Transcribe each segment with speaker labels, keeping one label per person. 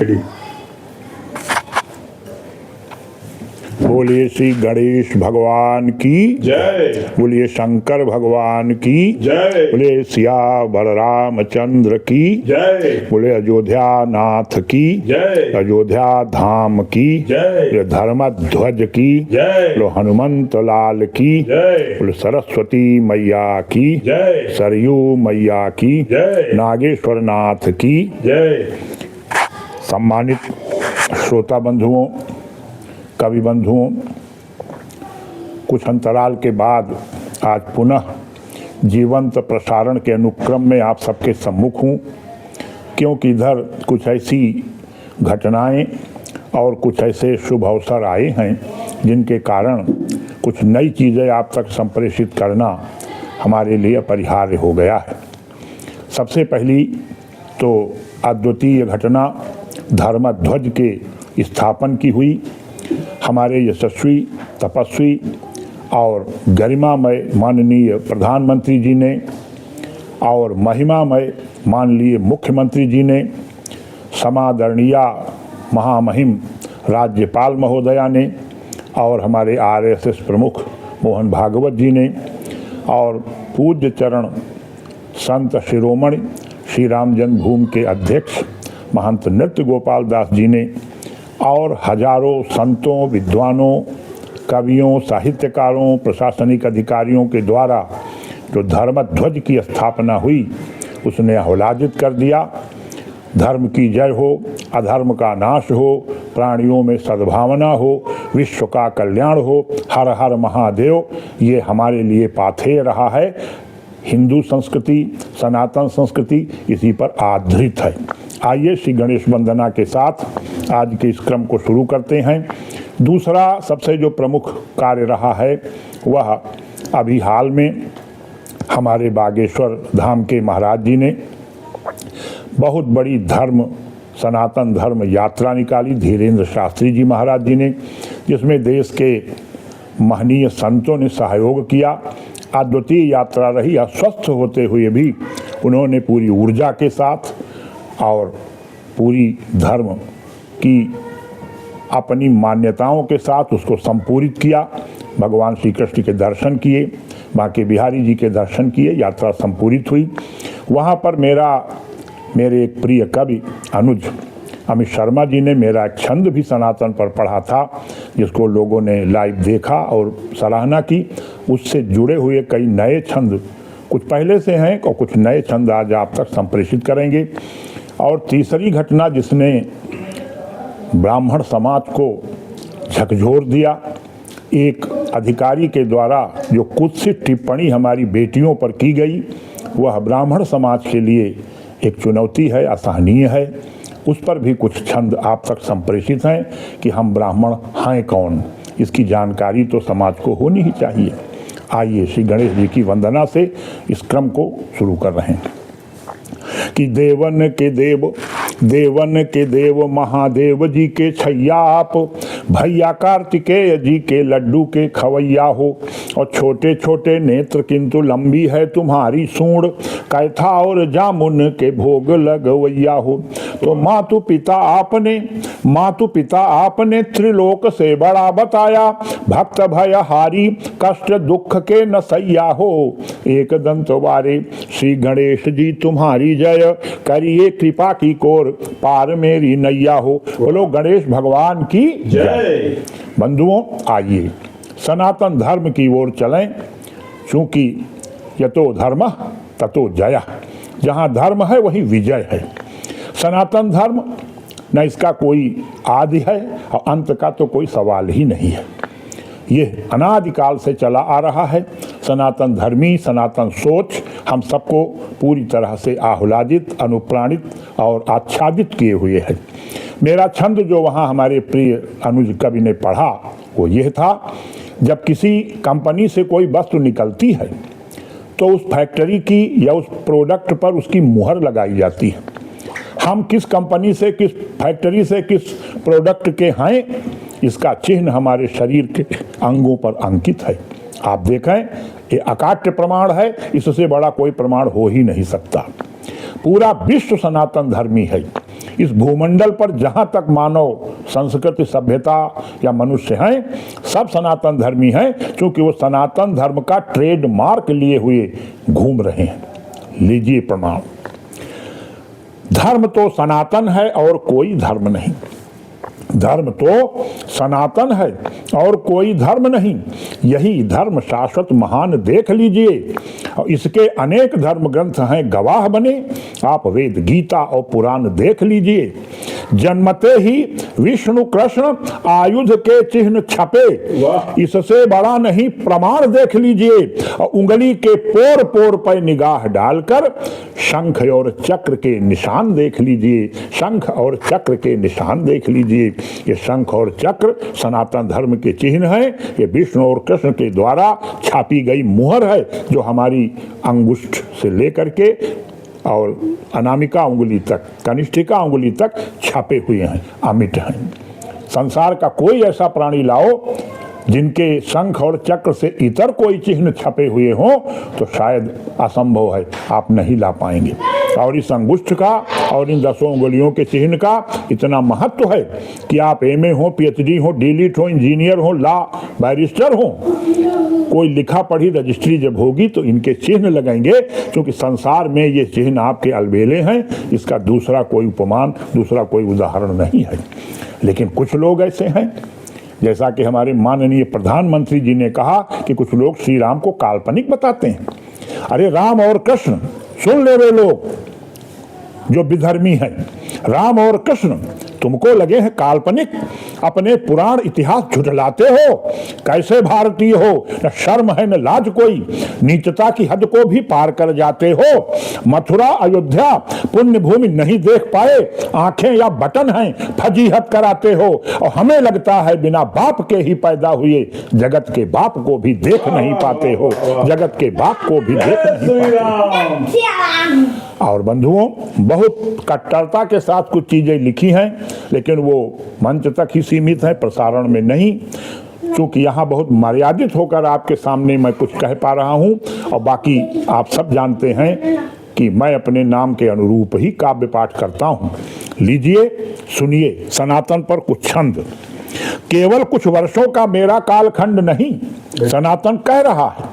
Speaker 1: Ready. बोलिए श्री गणेश भगवान की
Speaker 2: जय।
Speaker 1: बोलिए शंकर भगवान की
Speaker 2: जय।
Speaker 1: बोलिए सिया बलराम चंद्र की
Speaker 2: जय।
Speaker 1: बोले अयोध्या नाथ की
Speaker 2: जय।
Speaker 1: अयोध्या धाम की
Speaker 2: जय।
Speaker 1: बोले धर्मध्वज की
Speaker 2: जय।
Speaker 1: बोले हनुमंत लाल की
Speaker 2: जय।
Speaker 1: बोले सरस्वती मैया की
Speaker 2: जय।
Speaker 1: सरयू मैया की
Speaker 2: जय।
Speaker 1: नागेश्वर नाथ की
Speaker 2: जय।
Speaker 1: सम्मानित श्रोता बंधुओं, कवि बंधुओं, कुछ अंतराल के बाद आज पुनः जीवंत प्रसारण के अनुक्रम में आप सबके सम्मुख हूँ, क्योंकि इधर कुछ ऐसी घटनाएं और कुछ ऐसे शुभ अवसर आए हैं जिनके कारण कुछ नई चीज़ें आप तक संप्रेषित करना हमारे लिए अपरिहार्य हो गया है। सबसे पहली तो अद्वितीय घटना धर्मध्वज के स्थापन की हुई। हमारे यशस्वी, तपस्वी और गरिमामय माननीय प्रधानमंत्री जी ने और महिमामय माननीय मुख्यमंत्री जी ने, समादरणीय महामहिम राज्यपाल महोदया ने और हमारे आरएसएस प्रमुख मोहन भागवत जी ने और पूज्य चरण संत शिरोमणि श्री राम जन्मभूमि के अध्यक्ष महंत नृत्य गोपाल दास जी ने और हजारों संतों, विद्वानों, कवियों, साहित्यकारों, प्रशासनिक अधिकारियों के द्वारा जो धर्मध्वज की स्थापना हुई उसने आह्लादित कर दिया। धर्म की जय हो, अधर्म का नाश हो, प्राणियों में सद्भावना हो, विश्व का कल्याण हो, हर हर महादेव, ये हमारे लिए पाथेय रहा है। हिंदू संस्कृति, सनातन संस्कृति इसी पर आधारित है। आइए श्री गणेश वंदना के साथ आज के इस क्रम को शुरू करते हैं। दूसरा सबसे जो प्रमुख कार्य रहा है वह अभी हाल में हमारे बागेश्वर धाम के महाराज जी ने बहुत बड़ी सनातन धर्म यात्रा निकाली, धीरेन्द्र शास्त्री जी महाराज जी ने, जिसमें देश के महनीय संतों ने सहयोग किया। अद्वितीय यात्रा रही। अस्वस्थ होते हुए भी उन्होंने पूरी ऊर्जा के साथ और पूरी धर्म की अपनी मान्यताओं के साथ उसको संपूरित किया। भगवान श्री कृष्ण के दर्शन किए, बांके बिहारी जी के दर्शन किए, यात्रा संपूरित हुई। वहाँ पर मेरे एक प्रिय कवि अनुज अमित शर्मा जी ने मेरा एक छंद भी सनातन पर पढ़ा था, जिसको लोगों ने लाइव देखा और सराहना की। उससे जुड़े हुए कई नए छंद कुछ पहले से हैं और कुछ नए छंद आज आप तक संप्रेषित करेंगे। और तीसरी घटना जिसने ब्राह्मण समाज को झकझोर दिया, एक अधिकारी के द्वारा जो कुत्सित टिप्पणी हमारी बेटियों पर की गई, वह ब्राह्मण समाज के लिए एक चुनौती है, असहनीय है। उस पर भी कुछ छंद आप तक संप्रेषित हैं कि हम ब्राह्मण हैं कौन, इसकी जानकारी तो समाज को होनी ही चाहिए। आइए श्री गणेश जी की वंदना से इस क्रम को शुरू कर रहे हैं कि देवन के देव महादेव जी के छैया आप, भैया कार्तिकेय जी के लड्डू के खवैया हो, और छोटे छोटे नेत्र किंतु लंबी है तुम्हारी सूंड, कैथा और जामुन के भोग लगवैया हो। तो मातु पिता आपने त्रिलोक से बड़ा बताया, भक्त भयहारी कष्ट दुख के नसैया हो। एक दंत वारे श्री गणेश जी तुम्हारी जय, करिए कृपा की कोर पार मेरी नैया हो। बोलो गणेश भगवान की जय। बंधुओं, आइए सनातन धर्म की ओर चलें, क्योंकि यतो धर्म ततो जय। जहाँ धर्म है वहीं विजय है। सनातन धर्म न इसका कोई आदि है और अंत का तो कोई सवाल ही नहीं है। ये अनादिकाल से चला आ रहा है। सनातन धर्मी, सनातन सोच हम सबको पूरी तरह से आह्लादित, अनुप्राणित और आच्छादित किए हुए है। मेरा छंद जो वहाँ हमारे प्रिय अनुज कवि ने पढ़ा वो यह था, जब किसी कंपनी से कोई वस्तु निकलती है तो उस फैक्ट्री की या उस प्रोडक्ट पर उसकी मुहर लगाई जाती है। हम किस कंपनी से, किस फैक्ट्री से, किस प्रोडक्ट के हैं, इसका चिन्ह हमारे शरीर के अंगों पर अंकित है। आप देखें, ये अकाट्य प्रमाण है, इससे बड़ा कोई प्रमाण हो ही नहीं सकता। पूरा विश्व सनातन धर्मी है। इस भूमंडल पर जहां तक मानव संस्कृति सभ्यता या मनुष्य हैं, सब सनातन धर्मी हैं, क्योंकि वो सनातन धर्म का ट्रेडमार्क लिए हुए घूम रहे हैं। लीजिए प्रमाण। धर्म तो सनातन है और कोई धर्म नहीं। धर्म तो सनातन है और कोई धर्म नहीं, यही धर्म शाश्वत महान देख लीजिए। और इसके अनेक धर्म ग्रंथ हैं गवाह बने, आप वेद गीता और पुराण देख लीजिए। जन्मते ही विष्णु कृष्ण आयुध के चिन्ह छपे, इससे बड़ा नहीं प्रमाण देख लीजिए। और उंगली के पोर पोर पर निगाह डालकर शंख और चक्र के निशान देख लीजिए। शंख और चक्र के निशान देख लीजिए। ये शंख और चक्र सनातन धर्म के चिन्ह हैं। ये विष्णु और कृष्ण के द्वारा छापी गई मुहर है, जो हमारी अंगुष्ठ से लेकर के और अनामिका उंगली तक, कनिष्ठिका उंगली तक छापे हुए हैं, अमिट हैं। संसार का कोई ऐसा प्राणी लाओ जिनके शंख और चक्र से इतर कोई चिन्ह छपे हुए हों, तो शायद असंभव है, आप नहीं ला पाएंगे। और इस अंगुष्ठ का और इन 10 उंगलियों के चिन्ह का इतना महत्व है कि आप एमए हो, पीएचडी हो, डीलिट हो, इंजीनियर हो, लॉ बैरिस्टर हो, कोई लिखा पढ़ी रजिस्ट्री जब होगी तो इनके चिन्ह लगेंगे, क्योंकि संसार में ये चिन्ह आपके अलबेले हैं। इसका दूसरा कोई उपमान, दूसरा कोई उदाहरण नहीं है। लेकिन कुछ लोग ऐसे हैं, जैसा कि हमारे माननीय प्रधानमंत्री जी ने कहा कि कुछ लोग श्री राम को काल्पनिक बताते हैं। अरे राम और कृष्ण, सुन ले वे लोग जो विधर्मी हैं, राम और कृष्ण तुमको लगे हैं काल्पनिक, अपने पुराण इतिहास झुठलाते हो। कैसे भारतीय हो, न शर्म है न लाज कोई, नीचता की हद को भी पार कर जाते हो। मथुरा अयोध्या पुण्य भूमि नहीं देख पाए, आंखें या बटन हैं, फजीहत कराते हो। और हमें लगता है बिना बाप के ही पैदा हुए, जगत के बाप को भी देख नहीं पाते हो, जगत के बाप को भी देख नहीं पाते। और बंधुओं, बहुत कट्टरता के साथ कुछ चीजें लिखी हैं, लेकिन वो मंच तक ही सीमित है, प्रसारण में नहीं। क्योंकि यहाँ बहुत मर्यादित होकर आपके सामने मैं कुछ कह पा रहा हूँ, और बाकी आप सब जानते हैं कि मैं अपने नाम के अनुरूप ही काव्य पाठ करता हूँ। लीजिए सुनिए सनातन पर कुछ छंद। केवल कुछ वर्षों का मेरा कालखंड नहीं, सनातन कह रहा है,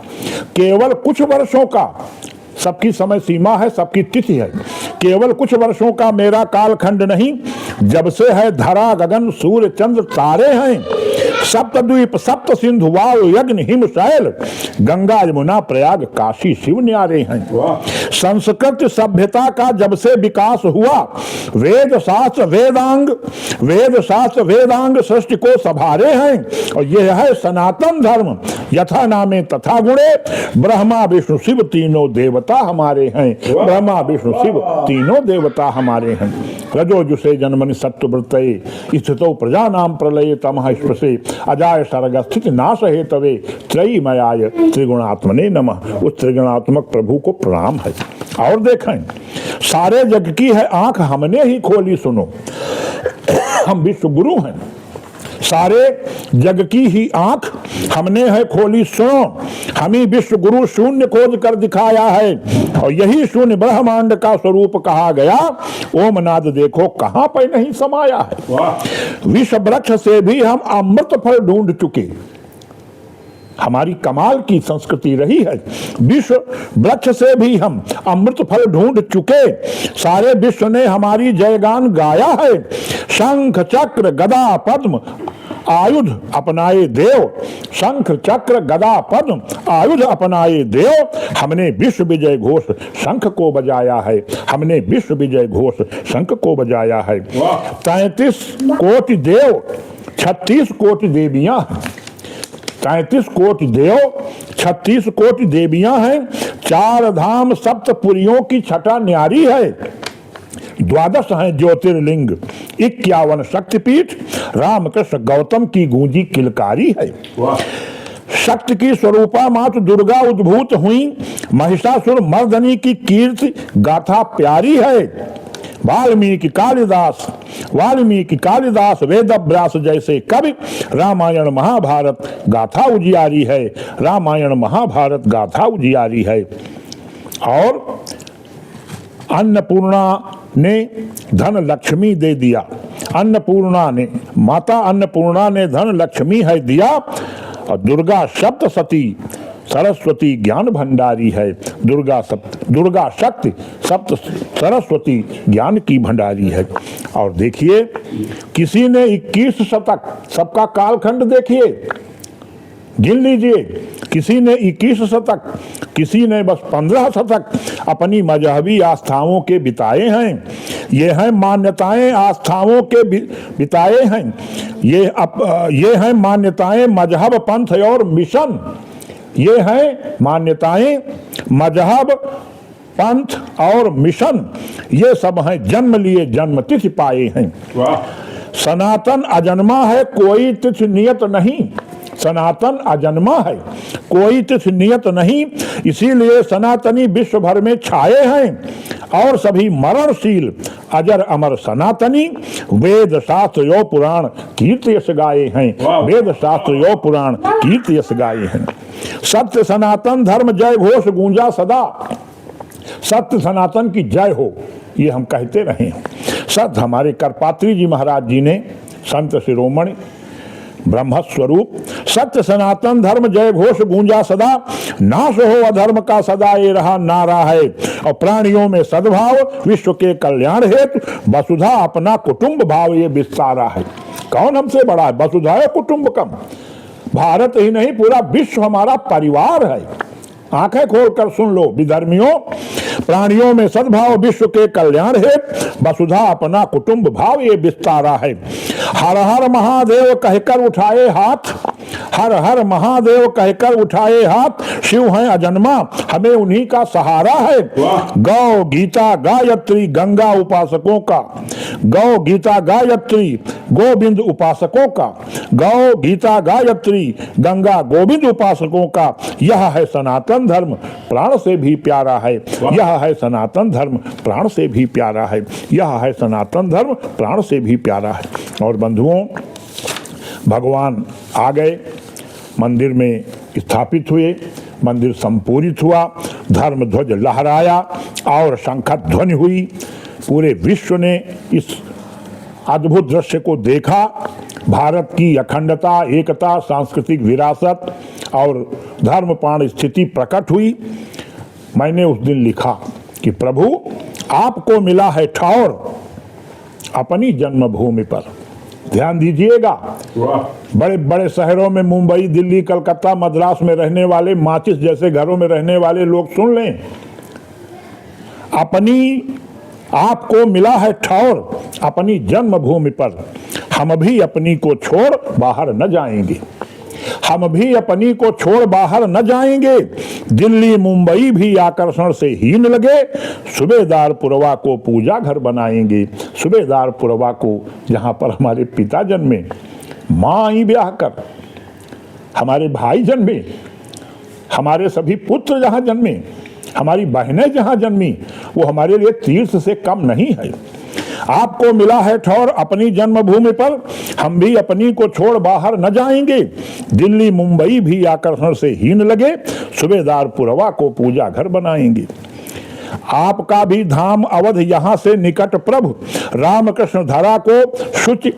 Speaker 1: केवल कुछ वर्षों का, सबकी समय सीमा है, सबकी तिथि है। केवल कुछ वर्षों का मेरा कालखंड नहीं, जब से है धरा गगन सूर्य चंद्र तारे हैं, सप्तद्वीप सप्त सिंधु वायु यज्ञ हिम शैल, गंगा यमुना प्रयाग काशी शिव न्यारे हैं। संस्कृत सभ्यता का जब से विकास हुआ, वेद शास्त्र वेदांग सृष्टि को संभारे हैं। और यह है सनातन धर्म, यथा नामे तथा गुणे, ब्रह्मा विष्णु शिव तीनों देवता हमारे हैं। ब्रह्मा विष्णु शिव तीनों देवता हमारे हैं। रजोजुषे जन्मनि सत्ववृत्तये, स्थितो प्रजानाम प्रलये तमः स्पृशे, अजाय सर्ग स्थित नाश हेतवे, त्रयीमयाय त्रिगुणात्मने नमः। उस त्रिगुणात्मक प्रभु को प्रणाम है। और देखें, सारे जग की है आंख हमने ही खोली, सुनो हम विश्व गुरु हैं। सारे जग की ही आंख हमने है खोली, सुनो हम ही विश्व गुरु शून्य खोज कर दिखाया है। और यही शून्य ब्रह्मांड का स्वरूप कहा गया, ओम नाद देखो कहां पर नहीं समाया है। विष वृक्ष से भी हम अमृत फल ढूंढ चुके, हमारी कमाल की संस्कृति रही है। विश्व वृक्ष से भी हम अमृत फल ढूंढ चुके, सारे विश्व ने हमारी जयगान गाया है। शंख चक्र गदा पद्म आयुध अपनाए देव, शंख चक्र गदा पद्म आयुध अपनाए देव, हमने विश्व विजय घोष शंख को बजाया है। हमने विश्व विजय घोष शंख को बजाया है। 33 कोटि देव 36 कोटि देवियां हैं। 33 कोटि देव 36 कोटि देवियां हैं। 4 धाम सप्तपुरियों की छठा न्यारी है। 12 हैं ज्योतिर्लिंग, 51 शक्तिपीठ, रामकृष्ण गौतम की गूंजी किलकारी है। शक्ति की स्वरूपा मात दुर्गा उद्भूत हुई, महिषासुर मर्दनी की कीर्ति गाथा प्यारी है। वाल्मीकि कालिदास वेद व्यास जैसे कवि, रामायण महाभारत गाथा उजियारी है। रामायण महाभारत गाथा उजियारी है। और अन्नपूर्णा ने धन लक्ष्मी दे दिया, अन्नपूर्णा ने, माता अन्नपूर्णा ने धन लक्ष्मी है दिया, और दुर्गा सप्तशती सरस्वती ज्ञान भंडारी है। दुर्गा शक्ति सप्त सरस्वती ज्ञान की भंडारी है। और देखिए, किसी ने 21 शतक, सबका कालखंड देखिए, गिन लीजिए, किसी ने 21 शतक, किसी ने बस 15 शतक अपनी मजहबी आस्थाओं के बिताए हैं। ये हैं मान्यताएं आस्थाओं के बिताए हैं। ये हैं मान्यताएं मजहब पंथ और मिशन। ये हैं मान्यताएं मजहब पंथ और मिशन। ये सब हैं जन्म लिए जन्म तिथि पाए हैं। सनातन अजन्मा है, कोई तिथि नियत नहीं। सनातन अजन्मा है, कोई तिथि नियत नहीं। इसीलिए सनातनी विश्व भर में छाए हैं और सभी मरणशील अजर अमर सनातनी वेद शास्त्र यो पुराण कीर्ति यश गाए हैं। वेद शास्त्र यो पुराण कीर्ति यश गाए हैं। सत्य सनातन धर्म जय घोष गूंजा सदा। सत्य सनातन की जय हो, ये हम कहते रहे हैं। सत्य हमारे करपात्री जी महाराज जी ने, संत शिरोमणि ब्रह्मस्वरूप, सत्य सनातन धर्म जय घोष गूंजा सदा, नाश हो अधर्म का सदा ये रहा नारा है। और प्राणियों में सद्भाव विश्व के कल्याण हेतु वसुधा अपना कुटुंब भाव ये विस्तारा है। कौन हमसे बड़ा है? वसुधा कुटुंबकम। भारत ही नहीं, पूरा विश्व हमारा परिवार है। आंखें खोलकर सुन लो विधर्मियों, प्राणियों में सद्भाव विश्व के कल्याण है, वसुधा अपना कुटुंब भाव ये विस्तारा है। हर हर महादेव कहकर उठाए हाथ, हर हर महादेव कहकर उठाए हाथ, शिव हैं अजन्मा हमें उन्हीं का सहारा है। गौ गीता गायत्री गंगा उपासकों का, गौ गीता गायत्री गोविंद उपासकों का, गौ गीता गायत्री गंगा गोविंद उपासकों का, यह है सनातन धर्म प्राण से भी प्यारा है। यह है सनातन धर्म प्राण से भी प्यारा है। यह है सनातन धर्म प्राण से भी प्यारा है। और बंधुओं, भगवान आ गए, मंदिर में स्थापित हुए, मंदिर संपूरित हुआ, धर्म ध्वज लहराया और शंख ध्वनि हुई। पूरे विश्व ने इस अद्भुत दृश्य को देखा। भारत की अखंडता, एकता, सांस्कृतिक विरासत और धर्मप्राण स्थिति प्रकट हुई। मैंने उस दिन लिखा कि प्रभु आपको मिला है ठौर अपनी जन्मभूमि पर। ध्यान दीजिएगा, बड़े बड़े शहरों में, मुंबई, दिल्ली, कलकत्ता, मद्रास में रहने वाले, माचिस जैसे घरों में रहने वाले लोग सुन लें, अपनी आपको मिला है ठौर अपनी जन्मभूमि पर। हम भी अपनी को छोड़ बाहर न जाएंगे, हम भी अपनी को छोड़ बाहर न जाएंगे। दिल्ली मुंबई भी आकर्षण से हीन लगे, सूबेदार पुरवा को पूजा घर बनाएंगे। सूबेदार पुरवा को, जहाँ पर हमारे पिता जन्मे, माँ ही ब्याह कर, हमारे भाई जन्मे, हमारे सभी पुत्र जहाँ जन्मे, हमारी बहनें जहाँ जन्मी, वो हमारे लिए तीर्थ से कम नहीं है। आपको मिला है ठौर अपनी जन्मभूमि पर, हम भी अपनी को छोड़ बाहर न जाएंगे। दिल्ली मुंबई भी आकर्षण से हीन लगे, सूबेदार पुरवा को पूजा घर बनाएंगे। आपका भी धाम अवध यहाँ से निकट प्रभु, रामकृष्ण धरा को शुचि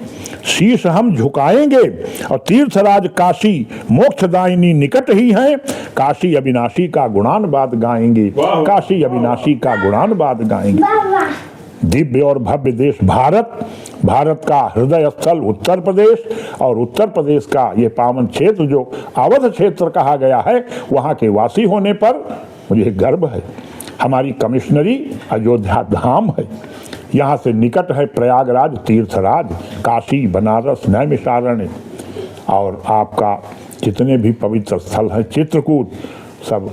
Speaker 1: शीश हम झुकाएंगे। और तीर्थराज काशी मोक्षदायिनी निकट ही है, काशी अविनाशी का गुणानुवाद गाएंगे। काशी अविनाशी का गुणानुवाद गाएंगे। दिव्य और भव्य देश भारत, भारत का हृदय स्थल उत्तर प्रदेश, और उत्तर प्रदेश का ये पावन क्षेत्र जो अवध क्षेत्र कहा गया है, वहाँ के वासी होने पर मुझे गर्व है। हमारी कमिश्नरी अयोध्या धाम है, यहाँ से निकट है प्रयागराज, तीर्थराज, काशी, बनारस, नैमिषारण्य, और आपका जितने भी पवित्र स्थल हैं, चित्रकूट, सब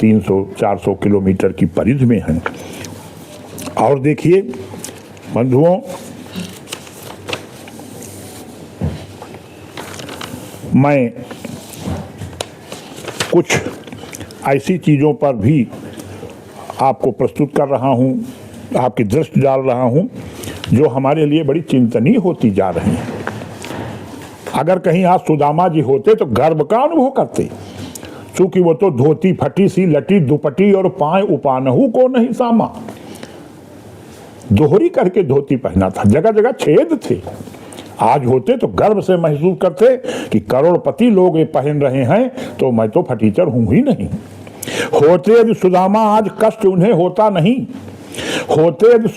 Speaker 1: 300-400 किलोमीटर की परिधि में हैं। और देखिए बंधुओं, मैं कुछ ऐसी चीज़ों पर भी आपको प्रस्तुत कर रहा हूँ, आपकी दृष्टि डाल रहा हूँ, जो हमारे लिए बड़ी चिंतनीय होती जा रही हैं। अगर कहीं आज सुदामा जी होते तो गर्व का अनुभव करते, क्योंकि वो तो धोती फटी सी लटी दुपटी और पाए उपानहु को नहीं सामा। दोहरी करके धोती पहना था, जगह जगह छेद थे। आज होते तो गर्व से महसूस करते कि करोड़पति लोग ये पहन रहे हैं, तो मैं तो फटीचर हूं ही नहीं। होते यदि सुदामा आज कष्ट उन्हें होता नहीं, होते यदि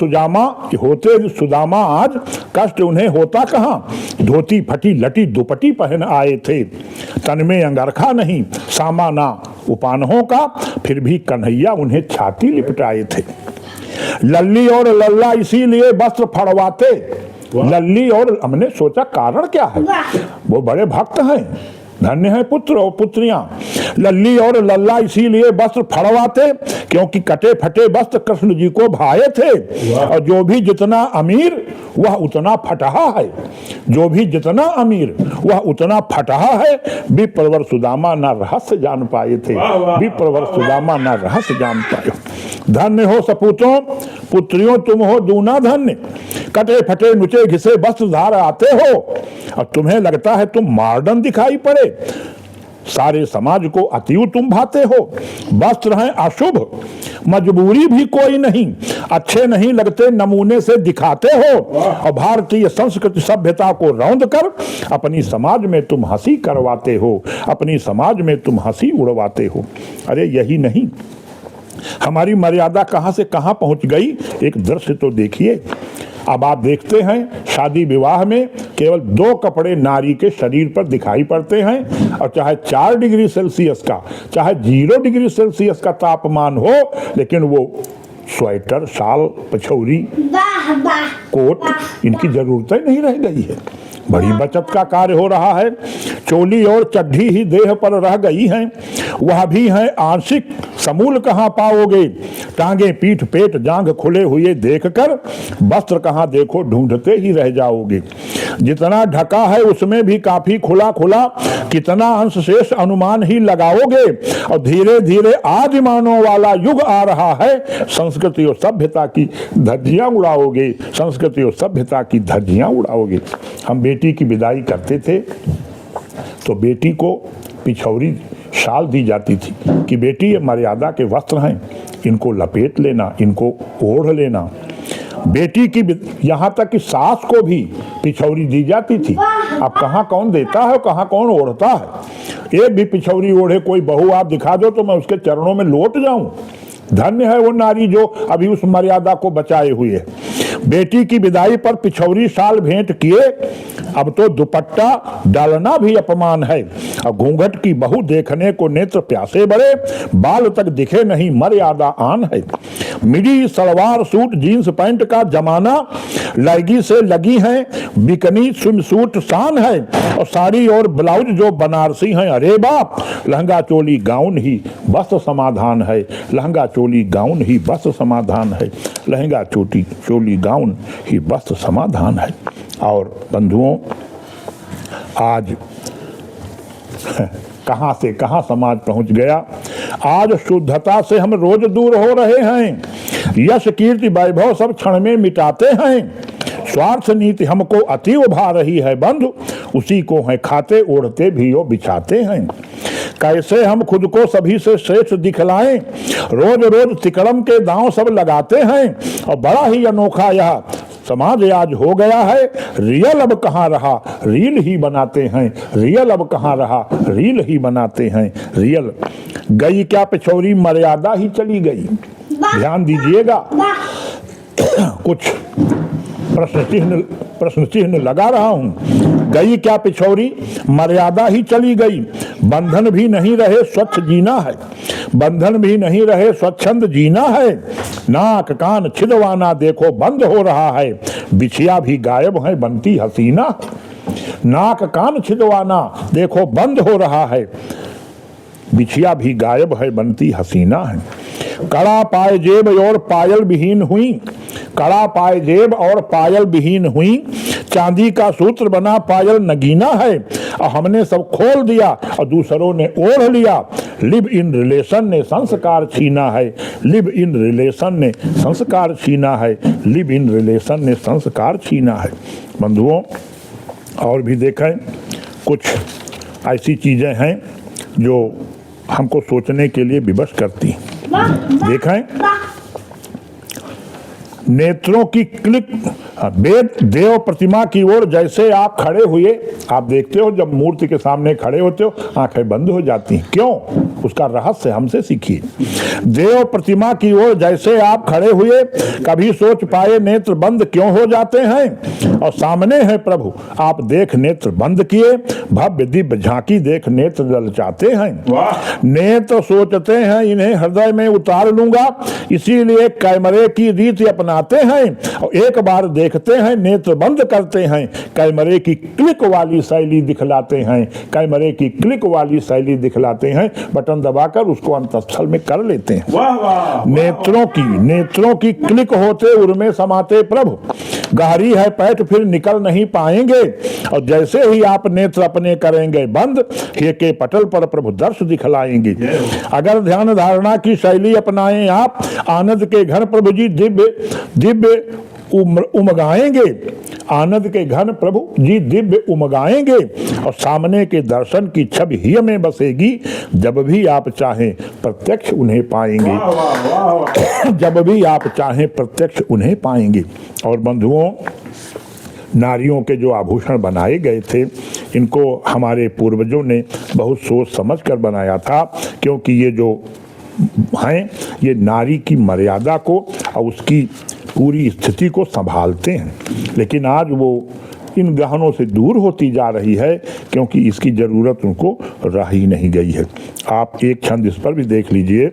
Speaker 1: सुदामा आज कष्ट उन्हें होता कहाँ। धोती फटी लटी दुपट्टी पहन आए थे, तन में अंगरखा नहीं सामाना उपानहों का, फिर भी कन्हैया उन्हें छाती लिपटाए थे। लल्ली और लल्ला इसीलिए वस्त्र फड़वाते, लल्ली और हमने सोचा कारण क्या है, वो बड़े भक्त हैं, धन्य है पुत्र और पुत्रियां। लल्ली और लल्ला इसीलिए वस्त्र फड़वाते क्योंकि कटे फटे वस्त्र कृष्ण जी को भाए थे। और जो भी जितना अमीर वह उतना फटहा है, जो भी जितना अमीर वह उतना फटहा है। विप्रवर सुदामा न रहस्य जान पाए थे, विप्रवर सुदामा न रहस्य जान पाए। धन्य हो सपूतों पुत्रियों तुम हो दूना धन्य, कटे फटे नुचे घिसे वस्त्र धार आते हो और तुम्हें लगता है तुम मॉडर्न दिखाई पड़े। सारे समाज को अतिव तुम भाते हो, वस्त्र हैं अशुभ मजबूरी भी कोई नहीं, अच्छे नहीं लगते नमूने से दिखाते हो और भारतीय संस्कृति सभ्यता को रौंद कर अपनी समाज में तुम हंसी करवाते हो, अपनी समाज में तुम हंसी उड़वाते हो। अरे यही नहीं, हमारी मर्यादा कहां से कहां पहुंच गई, एक दृश्य तो देखिए। अब आप देखते हैं शादी विवाह में केवल 2 कपड़े नारी के शरीर पर दिखाई पड़ते हैं और चाहे 4 डिग्री सेल्सियस का चाहे 0 डिग्री सेल्सियस का तापमान हो, लेकिन वो स्वेटर शाल पछौरी कोट इनकी जरूरत ही नहीं रह गई है। बड़ी बचत का कार्य हो रहा है। चोली और चड्ढी ही देह पर रह गई हैं, वह भी है आंशिक, समूल कहाँ पाओगे। टांगे पीठ पेट जांघ खुले हुए देखकर वस्त्र कहाँ देखो ढूंढते ही रह जाओगे। जितना ढका है उसमें भी काफी खुला खुला, कितना अंश शेष अनुमान ही लगाओगे। और धीरे धीरे आदिमानों वाला युग आ रहा है, संस्कृति और सभ्यता की धज्जियां उड़ाओगे, संस्कृति और सभ्यता की धज्जियां उड़ाओगे। हम बेटी की विदाई करते थे तो बेटी को पिछौरी शाल दी जाती थी कि बेटी ये मर्यादा के वस्त्र हैं, इनको लपेट लेना, इनको ओढ़ लेना। बेटी की यहाँ तक कि सास को भी पिछौरी दी जाती थी। अब कहाँ कौन देता है, कहाँ कौन ओढ़ता है। एक भी पिछौरी ओढ़े कोई बहू आप दिखा दो तो मैं उसके चरणों में लौट जाऊं। धन्य है वो नारी जो अभी उस मर्यादा को बचाए हुए है। बेटी की विदाई पर पिछौरी शाल भेंट किए, अब तो दुपट्टा डालना भी अपमान है। और घूंघट की बहू देखने को नेत्र प्यासे बड़े, बाल तक दिखे नहीं मर्यादा आन है। मिडी सलवार सूट जींस पैंट का जमाना, लैगी से लगी है बिकनी स्विम सूट शान है। और साड़ी और ब्लाउज जो बनारसी हैं, अरे बाप, लहंगा चोली गाउन ही बस समाधान है, लहंगा चोली गाउन ही बस समाधान है, लहंगा चोली गाउन ही बस समाधान है। और बंधुओं, आज कहां से कहां समाज पहुंच गया। आज शुद्धता से हम रोज दूर हो रहे हैं, यश कीर्ति वैभव सब क्षण में मिटाते हैं। स्वार्थ नीति हमको अति उभा रही है बंधु, उसी को है खाते ओढ़ते भी वो बिछाते हैं। कैसे हम खुद को सभी से श्रेष्ठ दिखलाएं, रोज रोज तिकड़म के दांव सब लगाते हैं। और बड़ा ही अनोखा यह समाज आज हो गया है, रियल अब कहाँ रहा, रील ही बनाते हैं। रियल अब कहाँ रहा, रील ही बनाते हैं। रियल गई क्या पिछौरी, मर्यादा ही चली गई। ध्यान दीजिएगा, कुछ प्रश्न चिन्ह लगा रहा हूं। गई क्या पिछौरी, मर्यादा ही चली गई। बंधन भी नहीं रहे स्वच्छ जीना है, बंधन भी नहीं रहे स्वच्छंद जीना है। नाक कान छिदवाना देखो बंद हो रहा है, बिछिया भी गायब है बनती हसीना। नाक कान छिदवाना देखो बंद हो रहा है, बिछिया भी गायब है बनती हसीना है। कड़ा पाए जेब और पायल विहीन हुई, कड़ा पाए जेब और पायल विहीन हुई। चांदी का सूत्र बना पायल नगीना है, और हमने सब खोल दिया और दूसरों ने ओढ़ लिया। लिव इन रिलेशन ने संस्कार छीना है, लिव इन रिलेशन ने संस्कार छीना है, लिव इन रिलेशन ने संस्कार छीना है। बंधुओं, और भी देखें, कुछ ऐसी चीजें हैं जो हमको सोचने के लिए विवश करती हैं। देखें, नेत्रों की क्लिक वेद देव प्रतिमा की ओर जैसे आप खड़े हुए, आप देखते हो जब मूर्ति के सामने खड़े होते हो आंखें बंद हो जाती हैं, क्यों? उसका रहस्य हमसे सीखिए। देव प्रतिमा की ओर जैसे आप खड़े हुए, कभी सोच पाए नेत्र बंद क्यों हो जाते हैं? और सामने है प्रभु, आप देख नेत्र बंद किए, भव्य दिव्य झांकी देख नेत्र ललचाते हैं। नेत्र सोचते हैं इन्हें हृदय में उतार लूंगा, इसीलिए कैमरे की रीति अपनाते हैं और एक बार देखते हैं नेत्र बंद करते हैं, कैमरे की क्लिक वाली शैली दिखलाते हैं, कैमरे की क्लिक वाली शैली दिखलाते हैं, बटन दबाकर उसको अंतस्थल में कर लेते हैं। नेत्रों की क्लिक होते उर्मे समाते प्रभु, गहरी है पैठ फिर निकल नहीं पाएंगे, और जैसे ही आप नेत्र अपने करेंगे बंद, हे के पटल पर प्रभु दर्श दिखलाएंगे। अगर ध्यान धारणा की शैली अपनाएं आप, आनंद के घर प्रभु जी दिव्य दिव्य उमगाएंगे, आनंद के घन प्रभु जी दिव्य उमगाएंगे, और सामने के दर्शन की छवि ही में बसेगी, जब भी आप चाहें प्रत्यक्ष उन्हें पाएंगे। जब भी आप चाहें प्रत्यक्ष उन्हें पाएंगे। और बंधुओं, नारियों के जो आभूषण बनाए गए थे, इनको हमारे पूर्वजों ने बहुत सोच समझ कर बनाया था, क्योंकि ये जो हैं ये नारी की मर्यादा को और उसकी पूरी स्थिति को संभालते हैं। लेकिन आज वो इन गहनों से दूर होती जा रही है, क्योंकि इसकी ज़रूरत उनको रह ही नहीं गई है। आप एक क्षण इस पर भी देख लीजिए,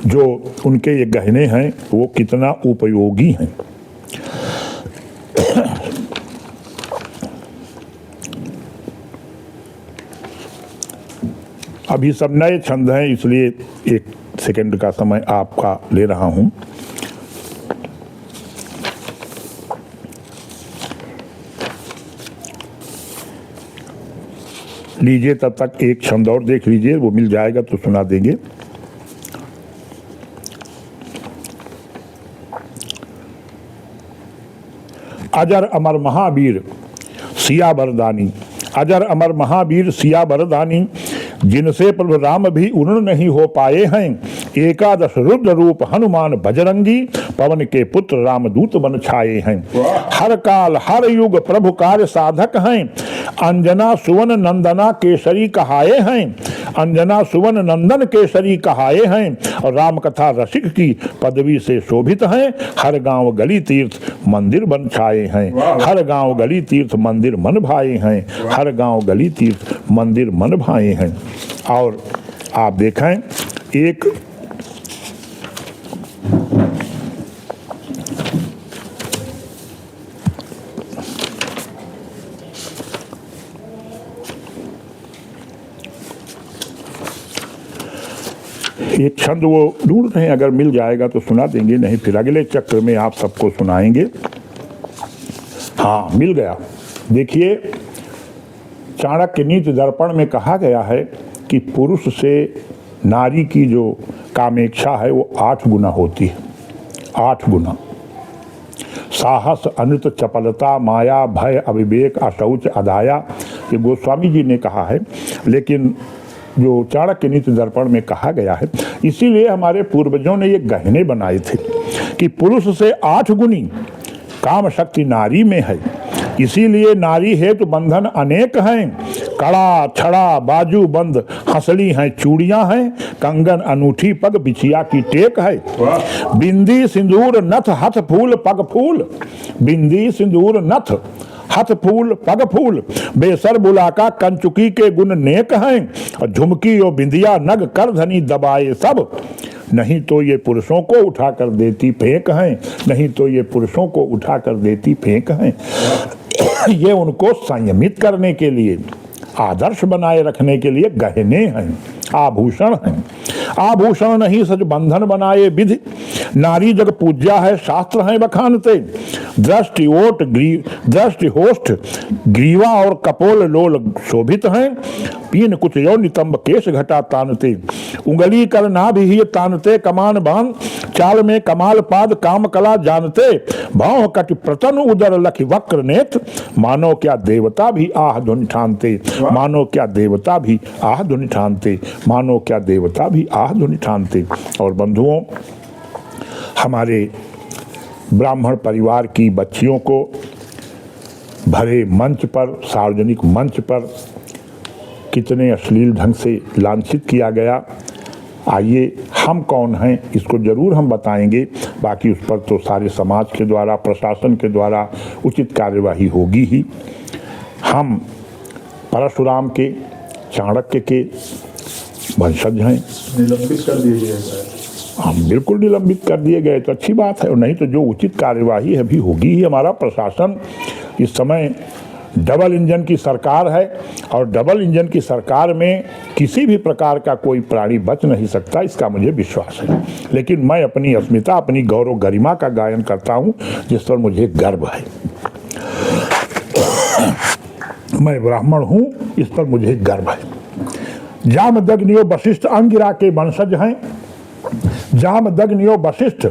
Speaker 1: जो उनके ये गहने हैं वो कितना उपयोगी हैं। अभी सब नए छंद हैं, इसलिए एक सेकंड का समय आपका ले रहा हूं। लीजिए, तब तक एक छंद और देख लीजिए, वो मिल जाएगा तो सुना देंगे। अजर अमर महावीर सिया बरदानी, अजर अमर महावीर सिया बरदानी, जिनसे प्रभु राम भी उर्ण नहीं हो पाए हैं। एकादश रुद्र रूप हनुमान बजरंगी, पवन के पुत्र रामदूत बन छाए हैं। हर काल हर युग प्रभु कार्य साधक हैं। अंजना सुवन नंदना केसरी कहाए हैं, अंजना सुवन नंदन केसरी कहाए हैं, और राम कथा रसिक की पदवी से शोभित हैं। हर गांव गली तीर्थ मंदिर बन छाए हैं, हर गांव गली तीर्थ मंदिर मन भाए हैं, हर गांव गली तीर्थ मंदिर मन भाए हैं। और आप देखें, एक छंद वो ढूंढ रहे हैं, अगर मिल जाएगा तो सुना देंगे, नहीं फिर अगले चक्र में आप सबको सुनाएंगे। हाँ, मिल गया। देखिए, चाणक्य नीति दर्पण में कहा गया है कि पुरुष से नारी की जो कामेक्षा है वो 8 गुना होती है, 8 गुना। साहस अनृत चपलता माया भय अविवेक अशौच अदाया, ये गोस्वामी जी ने कहा है, लेकिन जो चाणक्य नीति दर्पण में कहा गया है, इसीलिए हमारे पूर्वजों ने ये गहने बनाए थे कि पुरुष से 8 गुनी काम शक्ति नारी में है। इसीलिए नारी हेतु बंधन अनेक हैं। कड़ा छड़ा बाजू बंद हंसली हैं, चूड़ियां हैं, कंगन अनूठी पग बिछिया की टेक है। बिंदी सिंदूर नथ हथ फूल पग फूल, बिंदी सिंदूर नथ हथ फूल पग फूल, बेसर बुलाका कंचुकी के गुण नेक हैं, और झुमकी और बिंदिया नग कर धनी दबाए सब। नहीं तो ये पुरुषों को उठा कर देती फेंक हैं, नहीं तो ये पुरुषों को उठा कर देती फेंक हैं। ये उनको संयमित करने के लिए, आदर्श बनाए रखने के लिए गहने हैं, आभूषण हैं। आभूषण नहीं सच बंधन बनाए विधि, नारी जग पूज्या है शास्त्र हैं बखानते। दृष्टि ओट दृष्टि होष्ठ ग्रीवा और कपोल लोल शोभित हैं, पीन कुछ यो नितंब केश घटा तानते। उंगली कर नाभि ही तानते कमान बांध, चाल में कमाल पाद काम कला जानते। भाव कट प्रतन उदर लखि वक्र नेत्र, मानो क्या देवता भी आह ध्वनि ठानते, मानो क्या देवता भी आह ध्वनि ठानते, मानो क्या देवता भी आह ध्वनि ठानते। और बंधुओं, हमारे ब्राह्मण परिवार की बच्चियों को भरे मंच पर, सार्वजनिक मंच पर कितने अश्लील ढंग से लांछित किया गया। आइए हम कौन हैं इसको जरूर हम बताएंगे, बाकी उस पर तो सारे समाज के द्वारा, प्रशासन के द्वारा उचित कार्यवाही होगी ही। हम परशुराम के, चाणक्य के वंशज हैं।
Speaker 2: निलंबित कर दिए गए।
Speaker 1: हम बिल्कुल निलंबित कर दिए गए तो अच्छी बात है, और नहीं तो जो उचित कार्यवाही है भी होगी ही। हमारा प्रशासन इस समय डबल इंजन की सरकार है, और डबल इंजन की सरकार में किसी भी प्रकार का कोई प्राणी बच नहीं सकता, इसका मुझे विश्वास है। लेकिन मैं अपनी अस्मिता, अपनी गौरव गरिमा का गायन करता हूँ, जिस पर मुझे गर्व है। मैं ब्राह्मण हूँ, इस पर मुझे गर्व है। जामदग्नियो वशिष्ठ अंगिरा के वंशज हैं। जामदग्नियो वशिष्ठ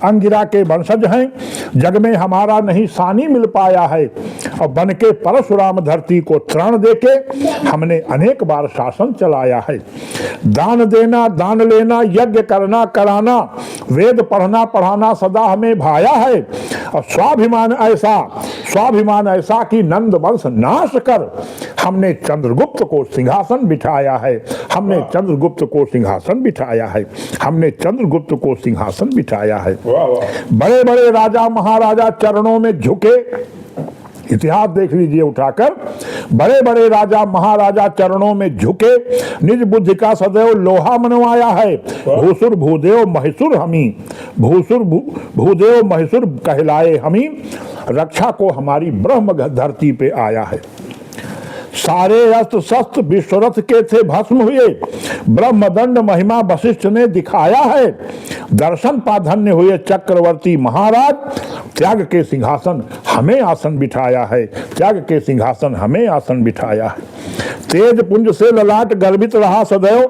Speaker 1: अंगिरा के वंशज हैं। जग में हमारा नहीं सानी मिल पाया है, और बन के परशुराम धरती को त्राण देके हमने अनेक बार शासन चलाया है। दान देना, दान लेना, यज्ञ करना, कराना, वेद पढ़ना, पढ़ाना सदा हमें भाया है। और स्वाभिमान ऐसा कि नंद वंश नाश कर हमने चंद्रगुप्त को सिंहासन बिठाया है। हमने चंद्रगुप्त को सिंहासन बिठाया है। हमने चंद्रगुप्त को सिंहासन बिठाया है। बड़े बड़े राजा महाराजा चरणों में झुके, इतिहास देख लीजिए उठाकर। बड़े बड़े राजा महाराजा चरणों में झुके, निज बुद्धि का सदैव लोहा मनवाया है। भूसुर भूदेव महिसुर हमी, भूसुर भूदेव महिसुर कहलाए हमी, रक्षा को हमारी ब्रह्म धरती पे आया है। सारे अस्त्र शस्त्र विश्वरथ के थे भस्म हुए, ब्रह्मदंड महिमा वशिष्ठ ने दिखाया है। दर्शन पाधन्य हुए चक्रवर्ती महाराज, त्याग के सिंहासन हमें आसन बिठाया है। त्याग के सिंहासन हमें आसन बिठाया है। तेज पुंज से ललाट गर्वित रहा सदैव,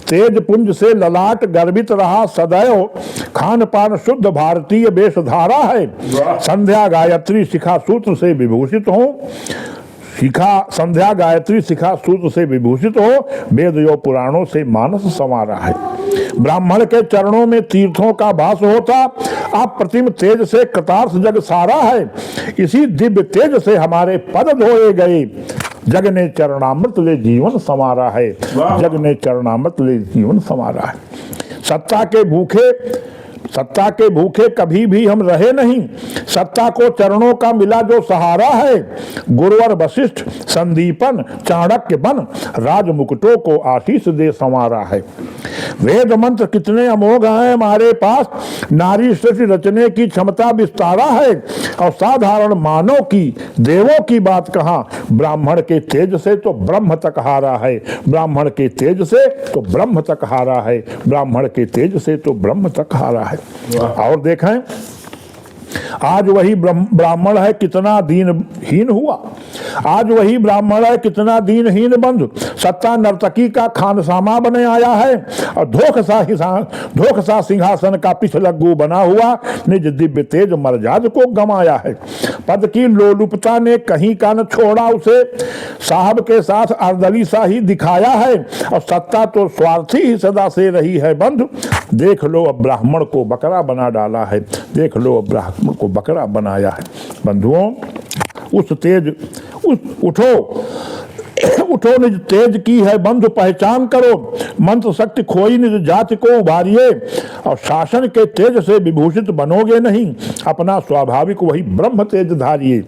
Speaker 1: तेज पुंज से ललाट गर्वित रहा सदैव, खान पान शुद्ध भारतीय वेशधारा है। संध्या गायत्री शिखा सूत्र से विभूषित हूँ, संध्या गायत्री शिखा सूत्र से विभूषित हो, वेद यो पुराणों से मानस संवारा है। ब्राह्मण के चरणों में तीर्थों का वास होता, अप्रतिम तेज से कृतार्थ जग सारा है। इसी दिव्य तेज से हमारे पद धोए गए, जग ने चरणामृत ले जीवन संवारा है। जग ने चरणामृत ले जीवन संवारा है। सत्ता के भूखे कभी भी हम रहे नहीं, सत्ता को चरणों का मिला जो सहारा है। गुरुवर वशिष्ठ संदीपन चाणक्य बन, राजमुकुटों को आशीष दे संवारा है। वेद मंत्र कितने अमोघ हैं हमारे पास, नारी सृष्टि रचने की क्षमता विस्तारा है। और साधारण मानव की, देवों की बात कहाँ, ब्राह्मण के तेज से तो ब्रह्म तक हारा है। ब्राह्मण के तेज से तो ब्रह्म तक हारा है। ब्राह्मण के तेज से तो ब्रह्म तक हारा है। और देखें, आज वही ब्राह्मण है कितना दीनहीन हुआ। आज वही ब्राह्मण है कितना दीनहीन बंधु, सत्ता नर्तकी का खानसामा बने आया है। और धोखसा सिंहासन का पिछलग्गू बना हुआ, निज दिव्य तेज मर्याद को गमाया है। पद की लोलुपता ने कहीं का न छोड़ा उसे, साहब के साथ अर्दली सा ही दिखाया है। और सत्ता तो स्वार्थी ही सदा से रही है बंधु, देख लो अब ब्राह्मण को बकरा बना डाला है। देख लो अब ब्राह्मण को बकरा बनाया है। बंधुओं, उठो निज तेज की है बंधु पहचान करो, मंत्र शक्ति खोई निज जाति को उभारिए। और शासन के तेज से विभूषित बनोगे नहीं, अपना स्वाभाविक वही ब्रह्म तेज धारिए।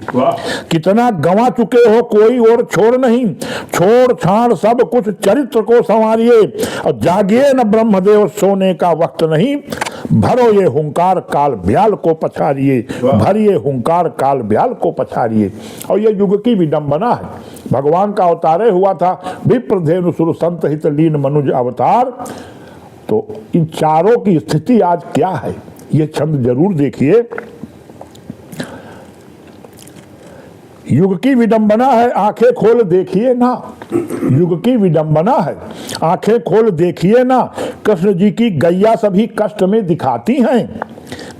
Speaker 1: कितना गंवा चुके हो कोई और छोड़ नहीं, छोड़ छाड़ सब कुछ चरित्र को संवारिए। और जागिए न ब्रह्मदेव सोने का वक्त नहीं, भरो ये हुंकार काल ब्याल को पछाड़िए। भरिए हुंकार काल ब्याल को पछाड़िए। और ये युग की विडंबना है। भगवान का अवतारे हुआ था, विप्रधेनु सुर संत हित लीन मनुज अवतार। तो इन चारों की स्थिति आज क्या है, ये छंद जरूर देखिए। युग की विडंबना है, आंखें खोल देखिए ना। युग की विडंबना है, आंखें खोल देखिए ना। कृष्ण जी की गैया सभी कष्ट में दिखाती हैं,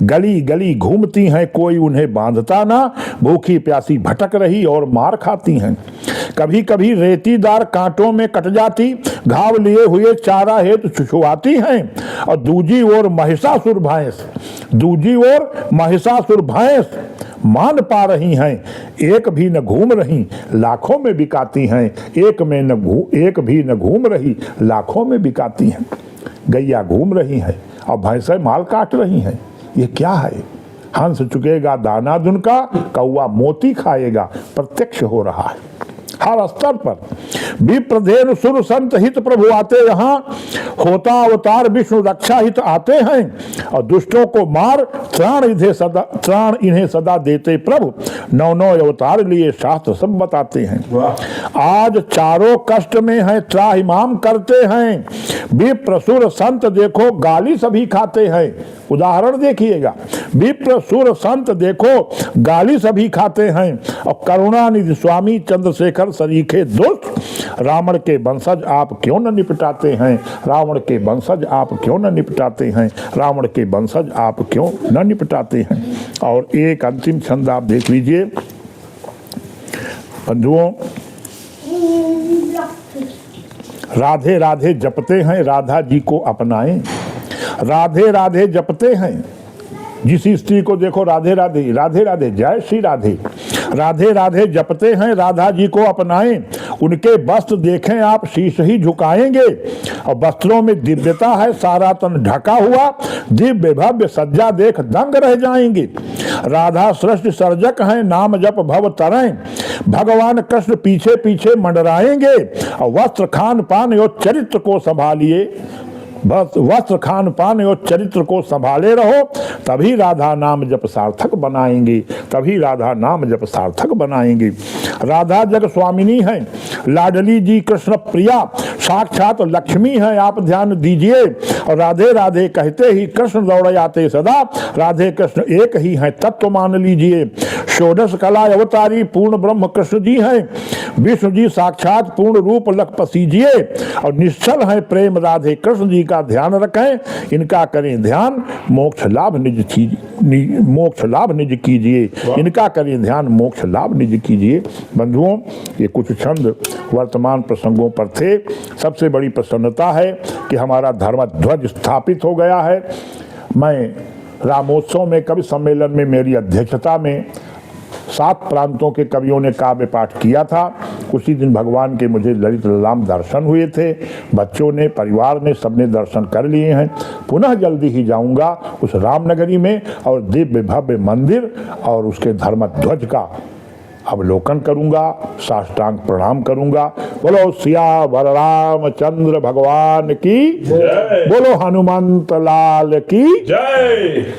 Speaker 1: गली गली घूमती हैं, कोई उन्हें बांधता ना। भूखी प्यासी भटक रही और मार खाती हैं। कभी कभी रेतीदार कांटों में कट जाती, घाव लिए हुए चारा हेतु छुछुआती हैं। और दूजी ओर महिषासुर भैंस मान पा रही हैं, एक भी न घूम रही लाखों में बिकाती हैं। एक भी न घूम रही लाखों में बिकाती हैं। गैया घूम रही हैं और भैंसें माल काट रही हैं। ये क्या है? हंस चुकेगा दाना दुनका, कौवा मोती खाएगा, प्रत्यक्ष हो रहा है हर स्तर पर। विप्रधेनु सुर संत हित प्रभु आते यहाँ, होता अवतार विष्णु रक्षा हित आते हैं। और दुष्टों को मार त्राण इन्हें सदा देते प्रभु, नौ अवतार लिए शास्त्र सब बताते हैं। आज चारों कष्ट में है त्राहिमाम करते हैं। विप्र सुर संत देखो गाली सभी खाते हैं। उदाहरण देखिएगा, विप्र सुर संत देखो गाली सभी खाते हैं। और करुणानिधि स्वामी चंद्रशेखर सरीखे दुष्ट, रावण के वंशज आप क्यों न निपटाते हैं? रावण के वंशज आप क्यों न निपटाते हैं? रावण के वंशज आप क्यों न निपटाते हैं? और एक अंतिम छंद आप देख लीजिए बंधुओं। राधे राधे जपते हैं, राधा जी को अपनाएं। राधे राधे जपते हैं, जिस स्त्री को देखो राधे राधे राधे राधे, जय श्री राधे। राधे राधे जपते हैं, राधा जी को अपनाएं। उनके वस्त्र देखें आप शीश ही झुकाएंगे। और वस्त्रों में दिव्यता है, सारा तन ढका हुआ, दिव्य भव्य सज्जा देख दंग रह जाएंगे। राधा सृष्टि सर्जक हैं, नाम जप भव तरें। भगवान कृष्ण पीछे पीछे मंडराएंगे। और वस्त्र खान पान और चरित्र को संभालिए, बस वस्त्र खान पान और चरित्र को संभाले रहो, तभी राधा नाम जप सार्थक बनाएंगे, तभी राधा नाम जप सार्थक बनाएंगे। राधा जग स्वामिनी है, लाडली जी कृष्ण प्रिया, साक्षात लक्ष्मी है, आप ध्यान दीजिए। और राधे राधे कहते ही कृष्ण दौड़ आते सदा, राधे कृष्ण एक ही हैं, तत्व मान लीजिए। षोडश कला अवतारी पूर्ण ब्रह्म कृष्ण जी हैं, विष्णु जी साक्षात पूर्ण रूप लख पसीजिए। और निश्चल है प्रेम राधे कृष्ण जी का ध्यान रखें, इनका करें ध्यान, मोक्ष लाभ निज कीजिए। इनका करें ध्यान, मोक्ष लाभ निज कीजिए। बंधुओं, ये कुछ छंद वर्तमान प्रसंगों पर थे। सबसे बड़ी प्रसन्नता है कि हमारा धर्म ध्वज स्थापित हो गया है। मैं रामोत्सव में कवि सम्मेलन में मेरी अध्यक्षता में 7 प्रांतों के कवियों ने काव्य पाठ किया था। उसी दिन भगवान के मुझे ललित ललाम दर्शन हुए थे। बच्चों ने, परिवार ने, सबने दर्शन कर लिए हैं। पुनः जल्दी ही जाऊंगा उस रामनगरी में और दिव्य भव्य मंदिर और उसके धर्म ध्वज का अवलोकन करूंगा, साष्टांग प्रणाम करूंगा। बोलो सियावर रामचंद्र भगवान की जय, बोलो हनुमंत लाल की जय।